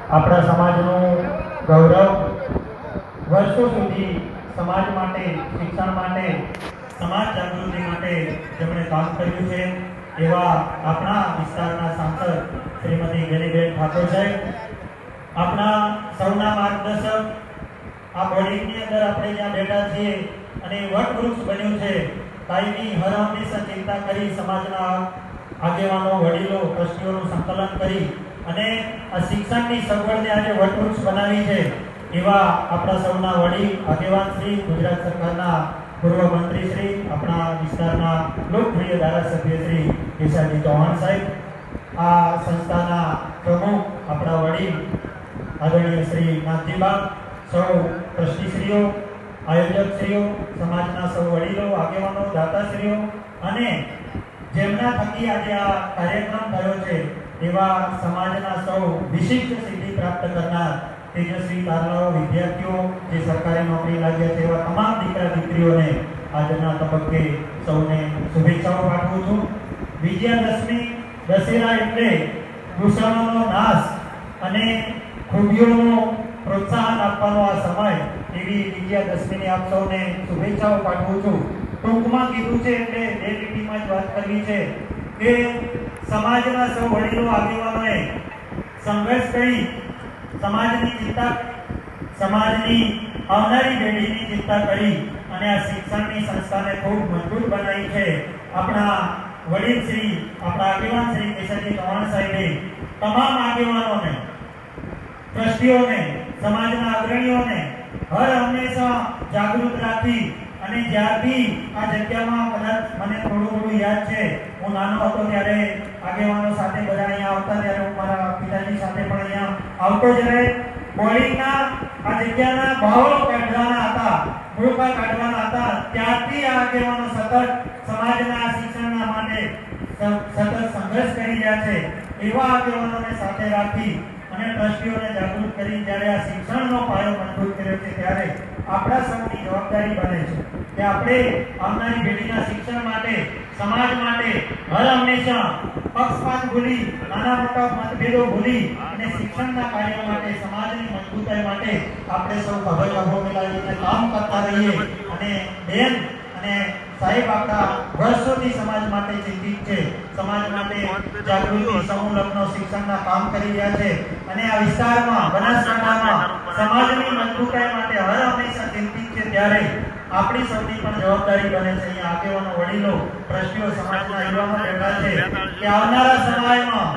આપણા સમાજનું ગૌરવ વર્ષો સુધી સમાજ માટે, શિક્ષણ માટે, સમાજ જાગૃતિ માટે જેમણે કામ કર્યું છે એવા આપણા વિસ્તારના સાંસદ શ્રીમતી ગેનીબેન ઠાકોર સાહેબ આપણા સૌના માર્ગદર્શક આ બોડીની અંદર આપણે જ્યાં બેઠા છીએ અને વટવૃક્ષ બન્યું છે કાયમી હર હંમેશા ચિંતા કરી સમાજના આગેવાનો વડીલો ટ્રસ્ટીઓનું સંકલન કરી અને આ શિક્ષણની સગવડને આજે વટવૃક્ષ બનાવી છે એવા આપણા સૌના વડીલ આગેવાન શ્રી ગુજરાત સરકારના પૂર્વ મંત્રી શ્રી આપણા વિસ્તારના લોકપ્રિય ધારાસભ્ય શ્રી કેશાજી ચૌહાણ સાહેબ, આ સંસ્થાના પ્રમુખ આપણા વડીલ આદરણીય શ્રી નાથજીબા, સૌ ટ્રસ્ટીશ્રીઓ, આયોજકશ્રીઓ, સમાજના સૌ વડીલો, આગેવાનો, દાતાશ્રીઓ અને જેમના થકી આજે આ કાર્યક્રમ થયો છે એવા સમાજના સૌ વિશિષ્ટ સિદ્ધિ પ્રાપ્ત કરનાર તેજસ્વી તારલાઓ, વિદ્યાર્થીઓ, જે સરકારી નોકરી લાગ્યા છે એવા તમામ દીકરા દીકરીઓને આજના તબક્કે સૌને શુભેચ્છાઓ પાઠવું છું. વિજયાદશમી, દશેરા એટલે દૂષણોનો નાશ અને ખૂબીઓનો પ્રોત્સાહન આપવાનો આ સમય, એવી વિજયાદશમીની આપ સૌને શુભેચ્છાઓ પાઠવું છું. ટૂંકમાં કીધું છે એટલે બે લીટીમાં જ વાત કરવી છે કે સમાજના સૌ વડીલો આગેવાનોએ સંઘર્ષ કરી સમાજની ચિંતા, સમાજની આવનારી પેઢીની ચિંતા કરી અને આ શિક્ષણની સંસ્થાને ખૂબ મજબૂત બનાવી છે. આપણા વડીલ શ્રી, આપણા આગેવાન શ્રી કેશવજી ચૌહાણ સાહેબે તમામ આગેવાનોને, ટ્રસ્ટીઓને, સમાજના અગ્રણીઓને હર હંમેશા જાગૃત રાખી અને જ્યારથી આ જગ્યામાં કદાચ મને થોડું યાદ છે, હું નાનો હતો ત્યારે આગેવાનો સાથે બધા અહીંયા આવતા ત્યારે હું મારા પિતાજી સાથે પણ અહીંયા આવતો જ રહે. બોડીના આ જગ્યાના ભાવો કાઢવાના હતા, ભૂલકા કાઢવાના હતા, ત્યારથી આ આગેવાનો સતત સમાજના શિક્ષણના માટે સતત સંઘર્ષ કરી રહ્યા છે. એવા આગેવાનોને સાથે રાખી અને ટ્રસ્ટીઓને જાગૃત કરી જ્યારે આ શિક્ષણનો પાયો મજબૂત કર્યો છે ત્યારે આપણા સૌની જવાબદારી બને છે કે આપણે આવનારી પેઢીના શિક્ષણ માટે, સમાજ માટે હર હંમેશા પક્ષપાત ભૂલી, નાના મોટા મતભેદો ભૂલી અને શિક્ષણના કાર્ય માટે, સમાજની મજબૂતાઈ માટે આપણે સૌ ખભે ખભો મિલાવીને કામ કરતા રહીએ. અને બેન અને સાહેબ આપણા વર્ષોથી સમાજ માટે ચિંતિત છે, સમાજ માટે જાગૃતિ, સમૂહ લગ્નો, શિક્ષણના કામ કરી રહ્યા છે અને આ વિસ્તારમાં, બનાસકાંઠામાં સમાજની મજબૂતાઈ માટે હર હંમેશા ચિંતિત છે. ત્યારે આપણી સૌની પણ જવાબદારી બને છે, અહીંયા આગેવાનો, વડીલો, ટ્રસ્ટીઓ, સમાજના યુવાનો બેઠા છે કે આવનારા સમયમાં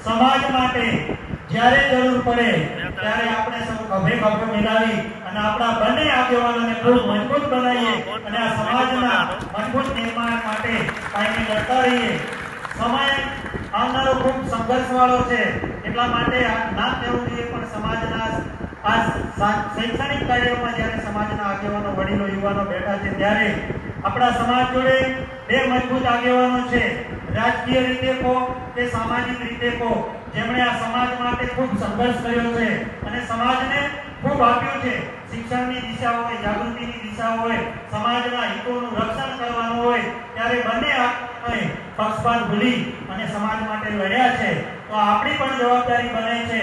સમાજ માટે જ્યારે જરૂર પડે ત્યારે આપણે સૌ ખભે ખભો મિલાવી અને આપણા બંને આગેવાનોને ખૂબ મજબૂત બનાવીએ અને આ સમાજના મજબૂત નિર્માણ માટે કાયમી લડતા રહીએ. સમય આવનારો ખૂબ સંઘર્ષવાળો છે, એટલા માટે ના કહેવું જોઈએ પણ સમાજના આ શૈક્ષણિક કાર્યોમાં જ્યારે સમાજના આગેવાનો, વડીલો, યુવાનો બેઠા છે ત્યારે આપણા સમાજ જોડે બે મજબૂત આગેવાનો છે, રાજકીય રીતે કહો કે સામાજિક રીતે કહો, જેમણે આ સમાજ માટે ખૂબ સંઘર્ષ કર્યો છે અને સમાજને ખૂબ આપ્યું છે. શિક્ષણની દિશા હોય, જાગૃતિની દિશા હોય, સમાજના હિતોનું રક્ષણ કરવાનું હોય ત્યારે બંને પક્ષપાત ભૂલી અને સમાજ માટે લડ્યા છે. તો આપણી પણ જવાબદારી બને છે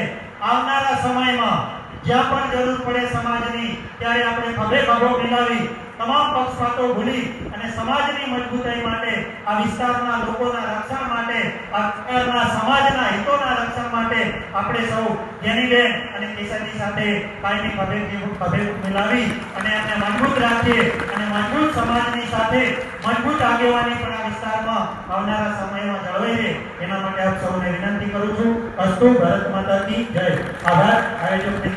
આવનારા સમયમાં જ્યાં પણ જરૂર પડે સમાજની ત્યારે આપણે ખભે ખભો મિલાવી તમામ પક્ષપાતો ભૂલી અને સમાજની મજબૂતાઈ માટે, આ વિસ્તારના લોકોના રક્ષણ માટે, આ વિસ્તારના સમાજના હિતોના રક્ષણ માટે આપણે સૌ ગેનીબેન અને કેશવજી સાથે કાયમી ખભે મિલાવી અને એને મજબૂત રાખીએ અને મજબૂત સમાજની સાથે મજબૂત આગેવાની પણ આ વિસ્તારમાં આવનારા સમયમાં જળવાઈ રહે એના માટે આપ સૌને વિનંતી કરું છું. અસ્તુ. ભારત માતા કી જય. આભાર. આયોજક